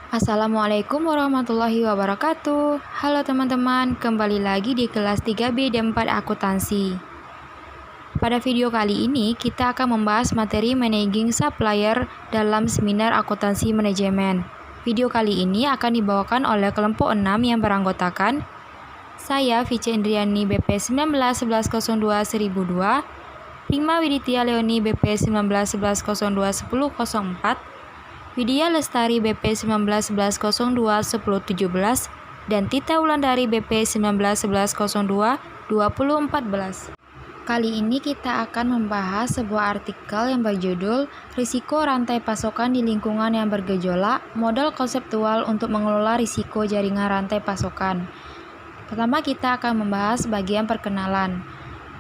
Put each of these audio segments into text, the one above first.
Assalamualaikum warahmatullahi wabarakatuh. Halo teman-teman, kembali lagi di kelas 3B D4 Akuntansi. Pada video kali ini, kita akan membahas materi Managing Supplier dalam seminar akuntansi manajemen. Video kali ini akan dibawakan oleh kelompok 6 yang beranggotakan saya, Vice Indriani, BP 191102-1002, Prima Widitya Leoni, BP 191102-1004, Widya Lestari, BP 191102-1017, dan Tita Wulandari, BP 191102-2014. Kali ini kita akan membahas sebuah artikel yang berjudul Risiko Rantai Pasokan di Lingkungan yang Bergejolak, Model Konseptual untuk Mengelola Risiko Jaringan Rantai Pasokan. Pertama kita akan membahas bagian perkenalan,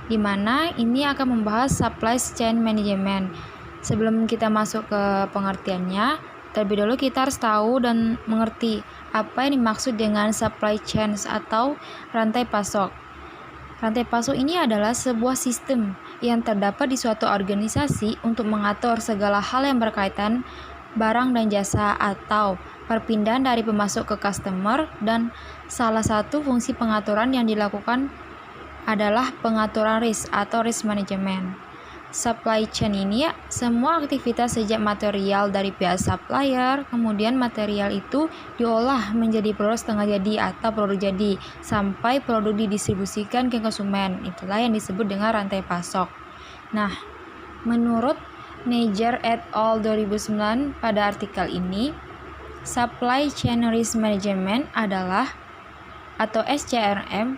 di mana ini akan membahas Supply Chain Management. Sebelum kita masuk ke pengertiannya, terlebih dahulu kita harus tahu dan mengerti apa yang dimaksud dengan supply chain atau rantai pasok. Rantai pasok ini adalah sebuah sistem yang terdapat di suatu organisasi untuk mengatur segala hal yang berkaitan barang dan jasa atau perpindahan dari pemasok ke customer, dan salah satu fungsi pengaturan yang dilakukan adalah pengaturan risk atau risk management. Supply chain ini semua aktivitas sejak material dari pihak supplier, kemudian material itu diolah menjadi produk setengah jadi atau produk jadi, sampai produk didistribusikan ke konsumen. Itulah yang disebut dengan rantai pasok. Nah, menurut Nager et al. 2009 pada artikel ini, Supply Chain Risk Management adalah atau SCRM,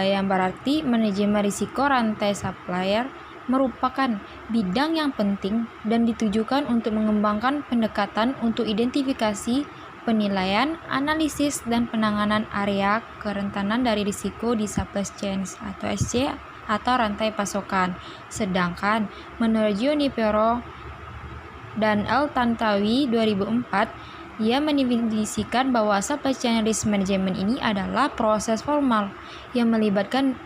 yang berarti manajemen risiko rantai supplier, merupakan bidang yang penting dan ditujukan untuk mengembangkan pendekatan untuk identifikasi, penilaian, analisis, dan penanganan area kerentanan dari risiko di supply chain atau SC atau rantai pasokan. Sedangkan menurut Junipero dan El Tantawi 2004, ia mendefinisikan bahwa supply chain risk management ini adalah proses formal yang melibatkan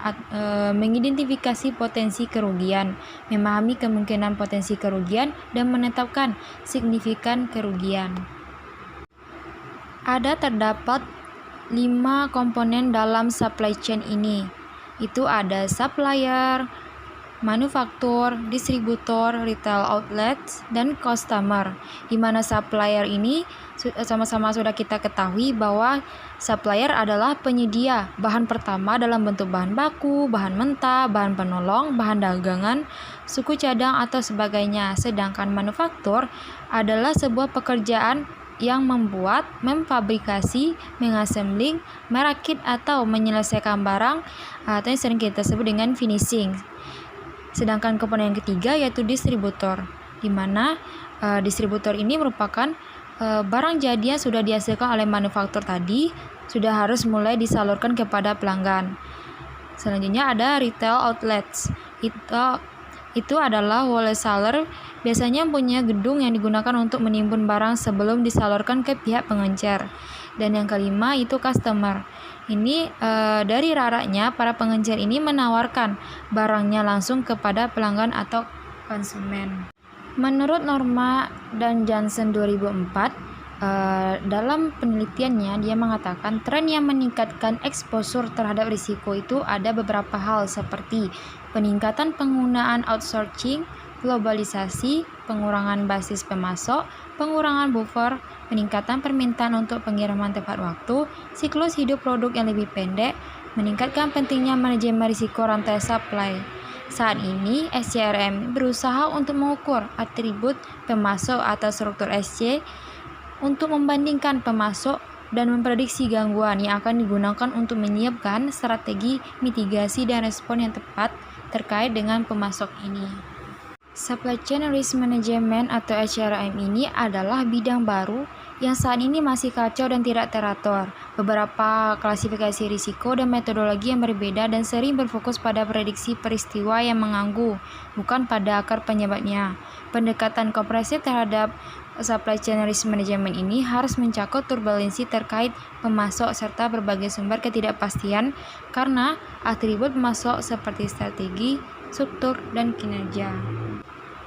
mengidentifikasi potensi kerugian, memahami kemungkinan potensi kerugian, dan menetapkan signifikan kerugian. Terdapat 5 komponen dalam supply chain ini. Itu ada supplier, manufaktur, distributor, retail outlets, dan customer. Di mana supplier ini sama-sama sudah kita ketahui bahwa supplier adalah penyedia bahan pertama dalam bentuk bahan baku, bahan mentah, bahan penolong, bahan dagangan, suku cadang, atau sebagainya. Sedangkan manufaktur adalah sebuah pekerjaan yang membuat, memfabrikasi, mengassembling, merakit, atau menyelesaikan barang atau yang sering kita sebut dengan finishing. Sedangkan komponen yang ketiga yaitu distributor, di mana distributor ini merupakan barang jadi yang sudah dihasilkan oleh manufaktur tadi, sudah harus mulai disalurkan kepada pelanggan. Selanjutnya ada retail outlets. Itu adalah wholesaler, biasanya punya gedung yang digunakan untuk menimbun barang sebelum disalurkan ke pihak pengecer. Dan yang kelima itu customer. Ini dari raraknya para pengecer ini menawarkan barangnya langsung kepada pelanggan atau konsumen. Menurut Norma dan Johnson 2004, dalam penelitiannya dia mengatakan tren yang meningkatkan eksposur terhadap risiko itu ada beberapa hal seperti peningkatan penggunaan outsourcing, globalisasi, pengurangan basis pemasok, pengurangan buffer, peningkatan permintaan untuk pengiriman tepat waktu, siklus hidup produk yang lebih pendek, meningkatkan pentingnya manajemen risiko rantai supply. Saat ini, SCRM berusaha untuk mengukur atribut pemasok atau struktur SC untuk membandingkan pemasok dan memprediksi gangguan yang akan digunakan untuk menyiapkan strategi mitigasi dan respon yang tepat terkait dengan pemasok ini. Supply Chain Risk Management atau SCRM ini adalah bidang baru yang saat ini masih kacau dan tidak teratur. Beberapa klasifikasi risiko dan metodologi yang berbeda dan sering berfokus pada prediksi peristiwa yang mengganggu, bukan pada akar penyebabnya. Pendekatan komprehensif terhadap supply chain risk management ini harus mencakup turbulensi terkait pemasok serta berbagai sumber ketidakpastian karena atribut pemasok seperti strategi, struktur, dan kinerja.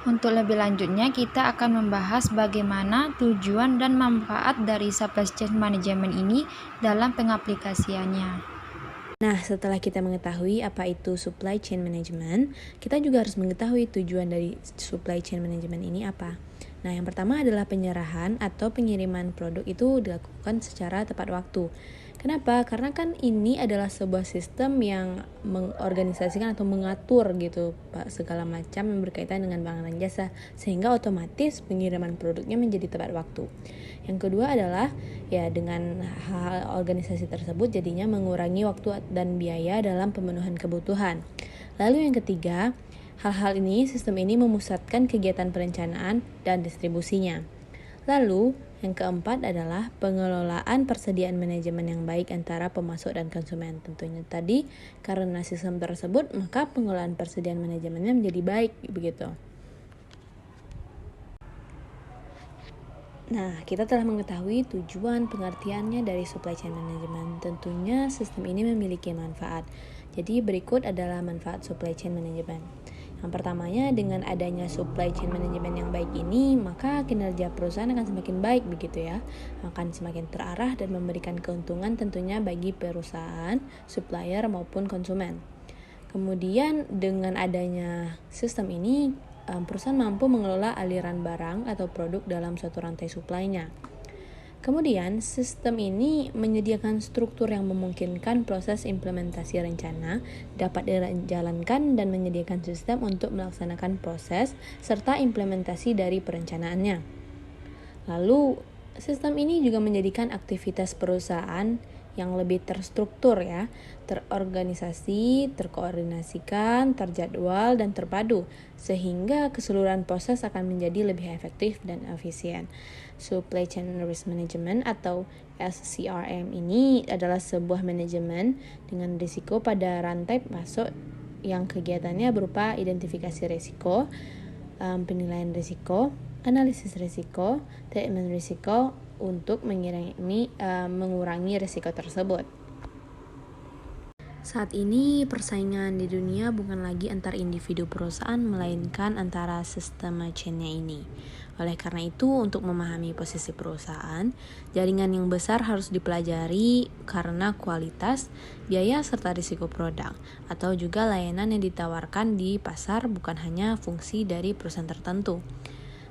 Untuk lebih lanjutnya, kita akan membahas bagaimana tujuan dan manfaat dari supply chain management ini dalam pengaplikasiannya. Nah, setelah kita mengetahui apa itu supply chain management, kita juga harus mengetahui tujuan dari supply chain management ini apa. Nah, yang pertama adalah penyerahan atau pengiriman produk itu dilakukan secara tepat waktu. Kenapa? Karena kan ini adalah sebuah sistem yang mengorganisasikan atau mengatur gitu Pak, segala macam yang berkaitan dengan barang dan jasa, sehingga otomatis pengiriman produknya menjadi tepat waktu. Yang kedua adalah ya dengan hal organisasi tersebut jadinya mengurangi waktu dan biaya dalam pemenuhan kebutuhan. Lalu yang ketiga, hal-hal ini, sistem ini memusatkan kegiatan perencanaan dan distribusinya. Lalu, yang keempat adalah pengelolaan persediaan manajemen yang baik antara pemasok dan konsumen. Tentunya tadi, karena sistem tersebut, maka pengelolaan persediaan manajemennya menjadi baik, begitu. Nah, kita telah mengetahui tujuan pengertiannya dari supply chain management. Tentunya sistem ini memiliki manfaat. Jadi berikut adalah manfaat supply chain management. Yang pertamanya, dengan adanya supply chain management yang baik ini, maka kinerja perusahaan akan semakin baik begitu ya. Akan semakin terarah dan memberikan keuntungan tentunya bagi perusahaan, supplier maupun konsumen. Kemudian dengan adanya sistem ini, perusahaan mampu mengelola aliran barang atau produk dalam suatu rantai suplainya. Kemudian, sistem ini menyediakan struktur yang memungkinkan proses implementasi rencana dapat dijalankan dan menyediakan sistem untuk melaksanakan proses serta implementasi dari perencanaannya. Lalu, sistem ini juga menjadikan aktivitas perusahaan yang lebih terstruktur ya, terorganisasi, terkoordinasikan, terjadwal, dan terpadu, sehingga keseluruhan proses akan menjadi lebih efektif dan efisien. Supply Chain Risk Management atau SCRM ini adalah sebuah manajemen dengan risiko pada rantai pasok yang kegiatannya berupa identifikasi risiko, penilaian risiko, analisis risiko, treatment risiko, untuk mengurangi risiko tersebut. Saat ini persaingan di dunia bukan lagi antar individu perusahaan, melainkan antara sistem chain-nya ini. Oleh karena itu, untuk memahami posisi perusahaan, jaringan yang besar harus dipelajari karena kualitas, biaya, serta risiko produk, atau juga layanan yang ditawarkan di pasar bukan hanya fungsi dari perusahaan tertentu.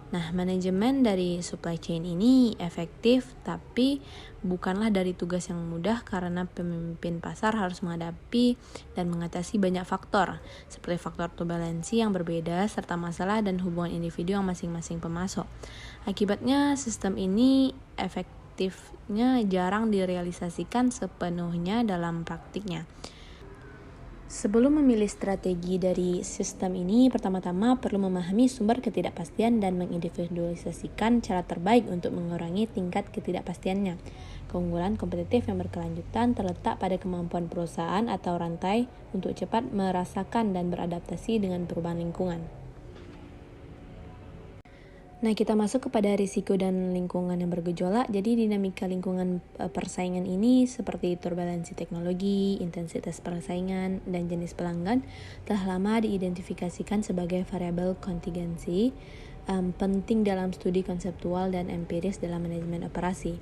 Nah, manajemen dari supply chain ini efektif, tapi bukanlah dari tugas yang mudah karena pemimpin pasar harus menghadapi dan mengatasi banyak faktor, seperti faktor turbulensi yang berbeda, serta masalah dan hubungan individu yang masing-masing pemasok. Akibatnya, sistem ini efektifnya jarang direalisasikan sepenuhnya dalam praktiknya. Sebelum memilih strategi dari sistem ini, pertama-tama perlu memahami sumber ketidakpastian dan mengindividualisasikan cara terbaik untuk mengurangi tingkat ketidakpastiannya. Keunggulan kompetitif yang berkelanjutan terletak pada kemampuan perusahaan atau rantai untuk cepat merasakan dan beradaptasi dengan perubahan lingkungan. Nah, kita masuk kepada risiko dan lingkungan yang bergejolak. Jadi dinamika lingkungan persaingan ini seperti turbulensi teknologi, intensitas persaingan, dan jenis pelanggan telah lama diidentifikasikan sebagai variabel kontingensi penting dalam studi konseptual dan empiris dalam manajemen operasi.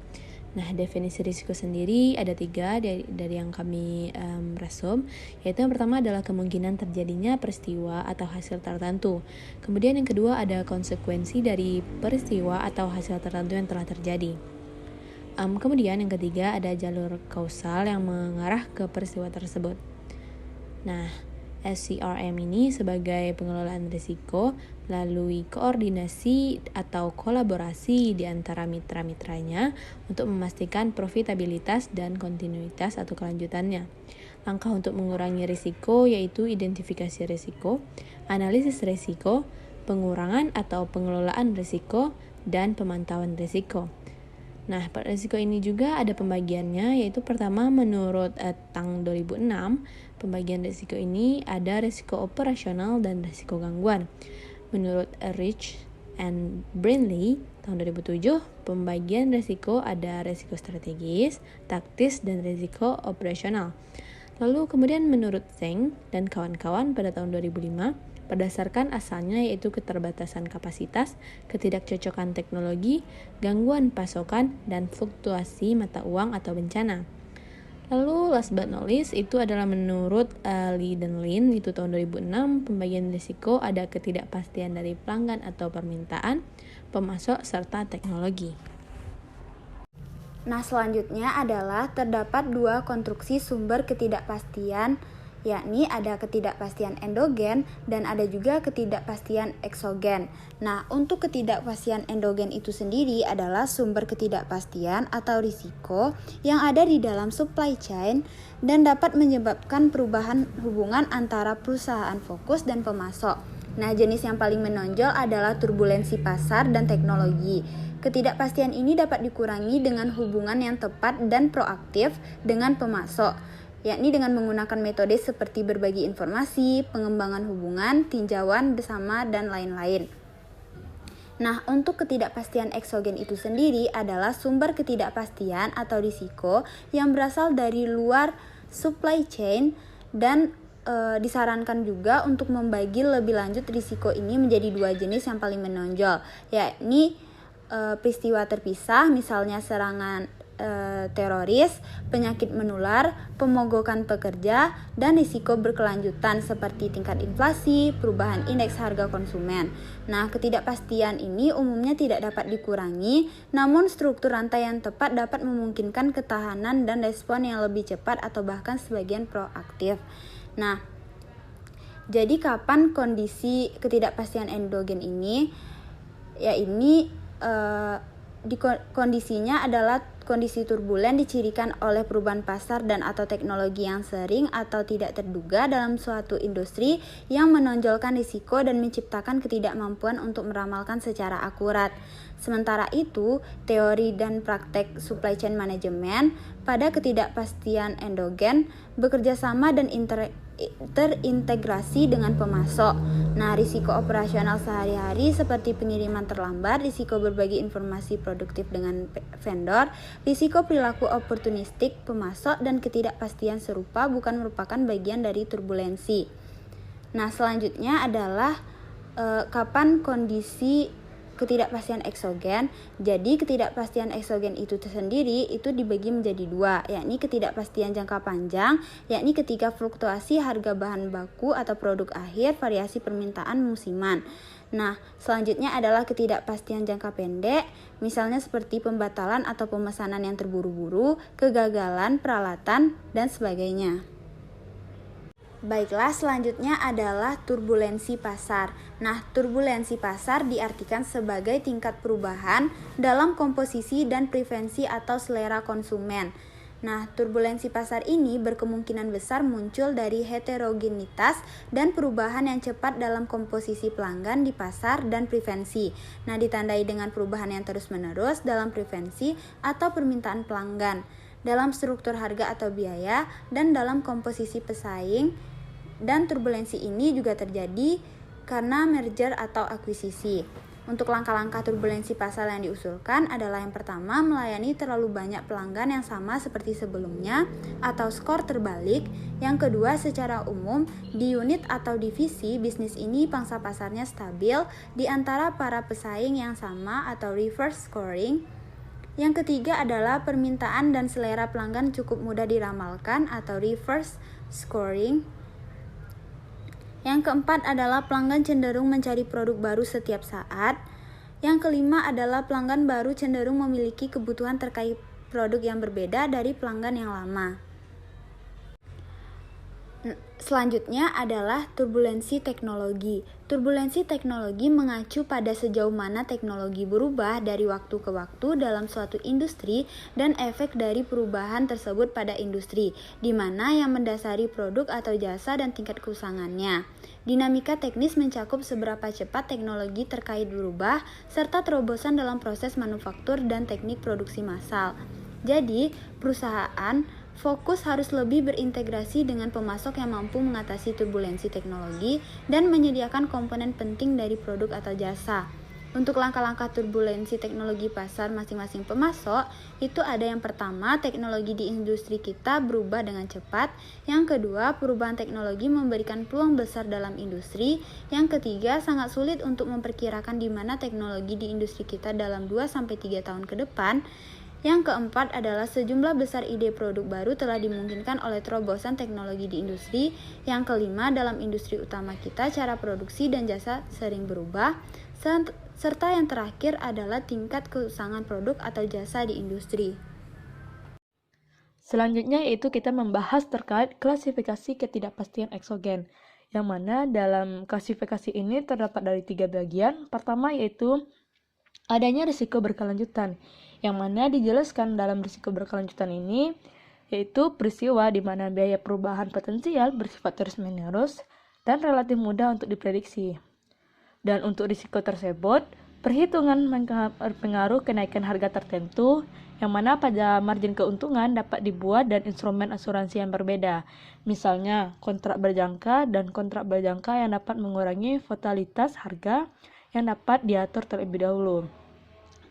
Nah, definisi risiko sendiri ada 3 dari yang kami resum, yaitu yang pertama adalah kemungkinan terjadinya peristiwa atau hasil tertentu. Kemudian yang kedua ada konsekuensi dari peristiwa atau hasil tertentu yang telah terjadi. Kemudian yang ketiga ada jalur kausal yang mengarah ke peristiwa tersebut. Nah, SCRM ini sebagai pengelolaan risiko melalui koordinasi atau kolaborasi di antara mitra-mitranya untuk memastikan profitabilitas dan kontinuitas atau kelanjutannya. Langkah untuk mengurangi risiko yaitu identifikasi risiko, analisis risiko, pengurangan atau pengelolaan risiko, dan pemantauan risiko. Nah, risiko ini juga ada pembagiannya, yaitu pertama menurut Tang 2006, pembagian risiko ini ada risiko operasional dan risiko gangguan. Menurut Rich and Brindley tahun 2007, pembagian risiko ada risiko strategis, taktis, dan risiko operasional. Lalu kemudian menurut Zheng dan kawan-kawan pada tahun 2005, berdasarkan asalnya yaitu keterbatasan kapasitas, ketidakcocokan teknologi, gangguan pasokan, dan fluktuasi mata uang atau bencana. Lalu last but not least itu adalah menurut Lee dan Lin itu tahun 2006, pembagian risiko ada ketidakpastian dari pelanggan atau permintaan, pemasok, serta teknologi. Nah, selanjutnya adalah terdapat dua konstruksi sumber ketidakpastian, yakni ada ketidakpastian endogen dan ada juga ketidakpastian eksogen. Nah, untuk ketidakpastian endogen itu sendiri adalah sumber ketidakpastian atau risiko yang ada di dalam supply chain dan dapat menyebabkan perubahan hubungan antara perusahaan fokus dan pemasok. Nah, jenis yang paling menonjol adalah turbulensi pasar dan teknologi. Ketidakpastian ini dapat dikurangi dengan hubungan yang tepat dan proaktif dengan pemasok, yakni dengan menggunakan metode seperti berbagi informasi, pengembangan hubungan, tinjauan bersama, dan lain-lain. Nah, untuk ketidakpastian eksogen itu sendiri adalah sumber ketidakpastian atau risiko yang berasal dari luar supply chain dan disarankan juga untuk membagi lebih lanjut risiko ini menjadi dua jenis yang paling menonjol, yakni peristiwa terpisah, misalnya serangan teroris, penyakit menular, pemogokan pekerja, dan risiko berkelanjutan seperti tingkat inflasi, perubahan indeks harga konsumen. Nah, ketidakpastian ini umumnya tidak dapat dikurangi, namun struktur rantai yang tepat dapat memungkinkan ketahanan dan respon yang lebih cepat atau bahkan sebagian proaktif. Nah, jadi kapan kondisi ketidakpastian endogen ini? Ya, ini kondisinya adalah kondisi turbulen dicirikan oleh perubahan pasar dan atau teknologi yang sering atau tidak terduga dalam suatu industri yang menonjolkan risiko dan menciptakan ketidakmampuan untuk meramalkan secara akurat. Sementara itu, teori dan praktek supply chain management pada ketidakpastian endogen bekerja sama dan terintegrasi dengan pemasok. Nah, risiko operasional sehari-hari seperti pengiriman terlambat, risiko berbagi informasi produktif dengan vendor, risiko perilaku oportunistik pemasok, dan ketidakpastian serupa bukan merupakan bagian dari turbulensi. Nah, selanjutnya adalah kapan kondisi ketidakpastian eksogen. Jadi ketidakpastian eksogen itu sendiri itu dibagi menjadi dua, yakni ketidakpastian jangka panjang, yakni ketika fluktuasi harga bahan baku atau produk akhir, variasi permintaan musiman. Nah, selanjutnya adalah ketidakpastian jangka pendek, misalnya seperti pembatalan atau pemesanan yang terburu-buru, kegagalan peralatan, dan sebagainya. Baiklah, selanjutnya adalah turbulensi pasar. Nah, turbulensi pasar diartikan sebagai tingkat perubahan dalam komposisi dan preferensi atau selera konsumen. Nah, turbulensi pasar ini berkemungkinan besar muncul dari heterogenitas dan perubahan yang cepat dalam komposisi pelanggan di pasar dan preferensi. Nah, ditandai dengan perubahan yang terus-menerus dalam preferensi atau permintaan pelanggan, dalam struktur harga atau biaya, dan dalam komposisi pesaing. Dan turbulensi ini juga terjadi karena merger atau akuisisi. Untuk langkah-langkah turbulensi pasar yang diusulkan adalah yang pertama, melayani terlalu banyak pelanggan yang sama seperti sebelumnya atau skor terbalik. Yang kedua, secara umum di unit atau divisi bisnis ini pangsa pasarnya stabil di antara para pesaing yang sama atau reverse scoring. Yang ketiga adalah permintaan dan selera pelanggan cukup mudah diramalkan atau reverse scoring. Yang keempat adalah pelanggan cenderung mencari produk baru setiap saat. Yang kelima adalah pelanggan baru cenderung memiliki kebutuhan terkait produk yang berbeda dari pelanggan yang lama. Selanjutnya adalah turbulensi teknologi. Turbulensi teknologi mengacu pada sejauh mana teknologi berubah dari waktu ke waktu dalam suatu industri dan efek dari perubahan tersebut pada industri, di mana yang mendasari produk atau jasa dan tingkat keusangannya. Dinamika teknis mencakup seberapa cepat teknologi terkait berubah, serta terobosan dalam proses manufaktur dan teknik produksi massal. Jadi, perusahaan fokus harus lebih berintegrasi dengan pemasok yang mampu mengatasi turbulensi teknologi dan menyediakan komponen penting dari produk atau jasa. Untuk langkah-langkah turbulensi teknologi pasar masing-masing pemasok, itu ada yang pertama, teknologi di industri kita berubah dengan cepat. Yang kedua, perubahan teknologi memberikan peluang besar dalam industri. Yang ketiga, sangat sulit untuk memperkirakan di mana teknologi di industri kita dalam 2-3 tahun ke depan. Yang keempat adalah sejumlah besar ide produk baru telah dimungkinkan oleh terobosan teknologi di industri. Yang kelima, dalam industri utama kita, cara produksi dan jasa sering berubah. Serta yang terakhir adalah tingkat keusangan produk atau jasa di industri. Selanjutnya yaitu kita membahas terkait klasifikasi ketidakpastian eksogen, yang mana dalam klasifikasi ini terdapat dari 3 bagian. Pertama yaitu adanya risiko berkelanjutan, yang mana dijelaskan dalam risiko berkelanjutan ini yaitu peristiwa di mana biaya perubahan potensial bersifat terus-menerus dan relatif mudah untuk diprediksi. Dan untuk risiko tersebut, perhitungan mempengaruhi kenaikan harga tertentu, yang mana pada margin keuntungan dapat dibuat dan instrumen asuransi yang berbeda. Misalnya, kontrak berjangka dan kontrak berjangka yang dapat mengurangi volatilitas harga yang dapat diatur terlebih dahulu.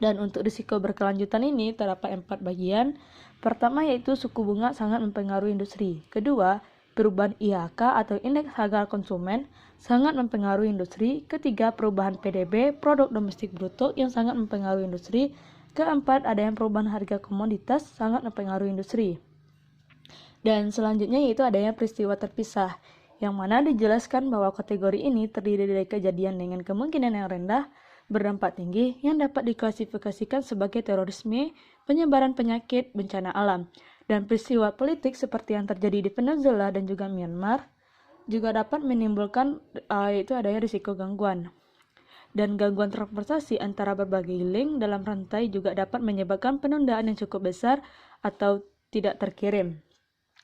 Dan untuk risiko berkelanjutan ini terdapat 4 bagian. Pertama yaitu suku bunga sangat mempengaruhi industri. Kedua, perubahan IHK atau indeks harga konsumen sangat mempengaruhi industri. Ketiga, perubahan PDB, produk domestik bruto, yang sangat mempengaruhi industri. Keempat, adanya perubahan harga komoditas sangat mempengaruhi industri. Dan selanjutnya yaitu adanya peristiwa terpisah, yang mana dijelaskan bahwa kategori ini terdiri dari kejadian dengan kemungkinan yang rendah, berdampak tinggi, yang dapat diklasifikasikan sebagai terorisme, penyebaran penyakit, bencana alam, dan peristiwa politik seperti yang terjadi di Venezuela dan juga Myanmar, juga dapat menimbulkan yaitu adanya risiko gangguan. Dan gangguan transportasi antara berbagai link dalam rantai juga dapat menyebabkan penundaan yang cukup besar atau tidak terkirim.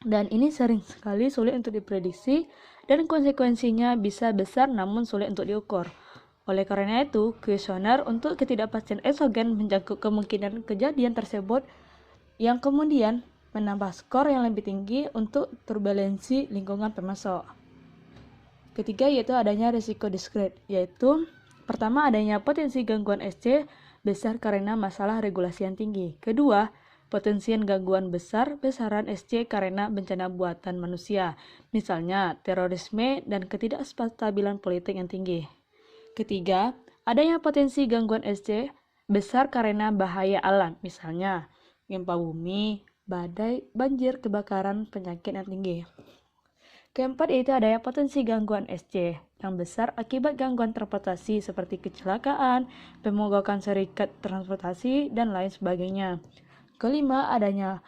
Dan ini sering sekali sulit untuk diprediksi dan konsekuensinya bisa besar namun sulit untuk diukur. Oleh karena itu, kuesioner untuk ketidakpastian eksogen mencakup kemungkinan kejadian tersebut yang kemudian menambah skor yang lebih tinggi untuk turbulensi lingkungan pemasok. Ketiga yaitu adanya risiko diskret, yaitu pertama adanya potensi gangguan SC besar karena masalah regulasi yang tinggi. Kedua, potensi gangguan besaran SC karena bencana buatan manusia, misalnya terorisme dan ketidakstabilan politik yang tinggi. Ketiga, adanya potensi gangguan SC besar karena bahaya alam, misalnya gempa bumi, badai, banjir, kebakaran, penyakit yang tinggi. Keempat yaitu adanya potensi gangguan SC yang besar akibat gangguan transportasi seperti kecelakaan, pemogokan serikat transportasi, dan lain sebagainya. Kelima, adanya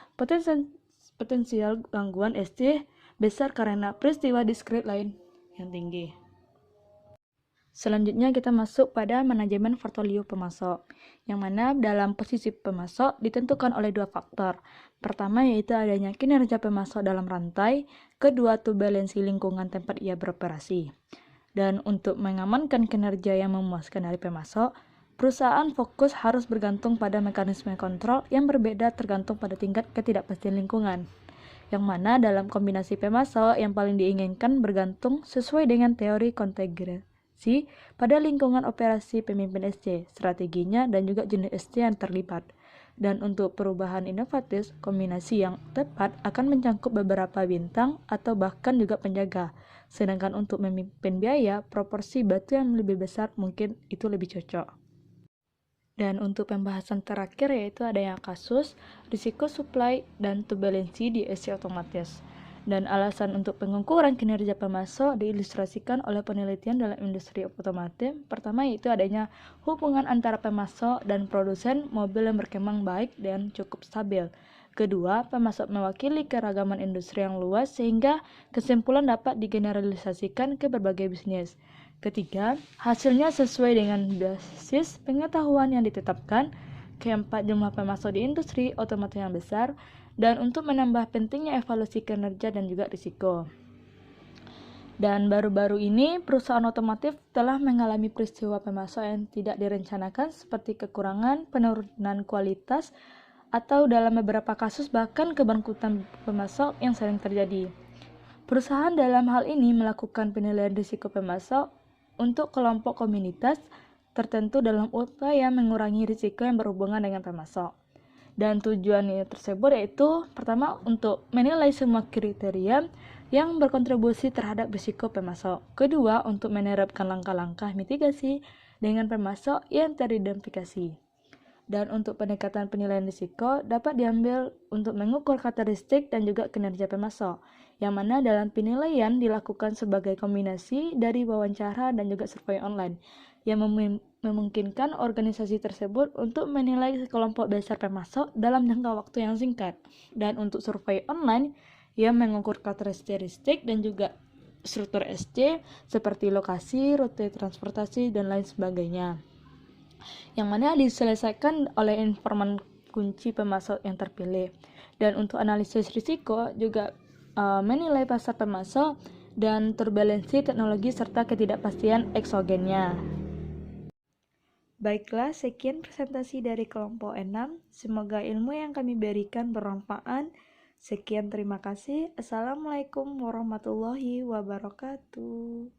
potensial gangguan SC besar karena peristiwa diskret lain yang tinggi. Selanjutnya kita masuk pada manajemen portofolio pemasok, yang mana dalam posisi pemasok ditentukan oleh 2 faktor. Pertama yaitu adanya kinerja pemasok dalam rantai, kedua turbulensi lingkungan tempat ia beroperasi. Dan untuk mengamankan kinerja yang memuaskan dari pemasok, perusahaan fokus harus bergantung pada mekanisme kontrol yang berbeda tergantung pada tingkat ketidakpastian lingkungan. Yang mana dalam kombinasi pemasok yang paling diinginkan bergantung sesuai dengan teori kontegrasi pada lingkungan operasi pemimpin SC, strateginya, dan juga jenis SC yang terlibat. Dan untuk perubahan inovatif, kombinasi yang tepat akan mencangkup beberapa bintang atau bahkan juga penjaga. Sedangkan untuk memimpin biaya, proporsi batu yang lebih besar mungkin itu lebih cocok. Dan untuk pembahasan terakhir yaitu adanya kasus, risiko supply, dan turbulensi di SC otomatis. Dan alasan untuk pengukuran kinerja pemasok diilustrasikan oleh penelitian dalam industri otomotif. Pertama yaitu adanya hubungan antara pemasok dan produsen mobil yang berkembang baik dan cukup stabil. Kedua, pemasok mewakili keragaman industri yang luas sehingga kesimpulan dapat digeneralisasikan ke berbagai bisnis. Ketiga, hasilnya sesuai dengan basis pengetahuan yang ditetapkan. Keempat, jumlah pemasok di industri otomotif yang besar. Dan untuk menambah pentingnya evaluasi kinerja dan juga risiko. Dan baru-baru ini perusahaan otomotif telah mengalami peristiwa pemasok yang tidak direncanakan seperti kekurangan, penurunan kualitas, atau dalam beberapa kasus bahkan kebangkrutan pemasok yang sering terjadi. Perusahaan dalam hal ini melakukan penilaian risiko pemasok untuk kelompok komunitas tertentu dalam upaya mengurangi risiko yang berhubungan dengan pemasok. Dan tujuannya tersebut yaitu pertama untuk menilai semua kriteria yang berkontribusi terhadap risiko pemasok. Kedua, untuk menerapkan langkah-langkah mitigasi dengan pemasok yang teridentifikasi. Dan untuk pendekatan penilaian risiko dapat diambil untuk mengukur karakteristik dan juga kinerja pemasok, yang mana dalam penilaian dilakukan sebagai kombinasi dari wawancara dan juga survei online, yang memungkinkan organisasi tersebut untuk menilai kelompok besar pemasok dalam jangka waktu yang singkat. Dan untuk survei online, yang mengukur karakteristik dan juga struktur SC seperti lokasi, rute transportasi, dan lain sebagainya, yang mana diselesaikan oleh informan kunci pemasok yang terpilih. Dan untuk analisis risiko juga menilai pasar pemasok dan turbulensi teknologi serta ketidakpastian eksogennya. Baiklah, sekian presentasi dari kelompok 6. Semoga ilmu yang kami berikan bermanfaat. Sekian, terima kasih. Assalamualaikum warahmatullahi wabarakatuh.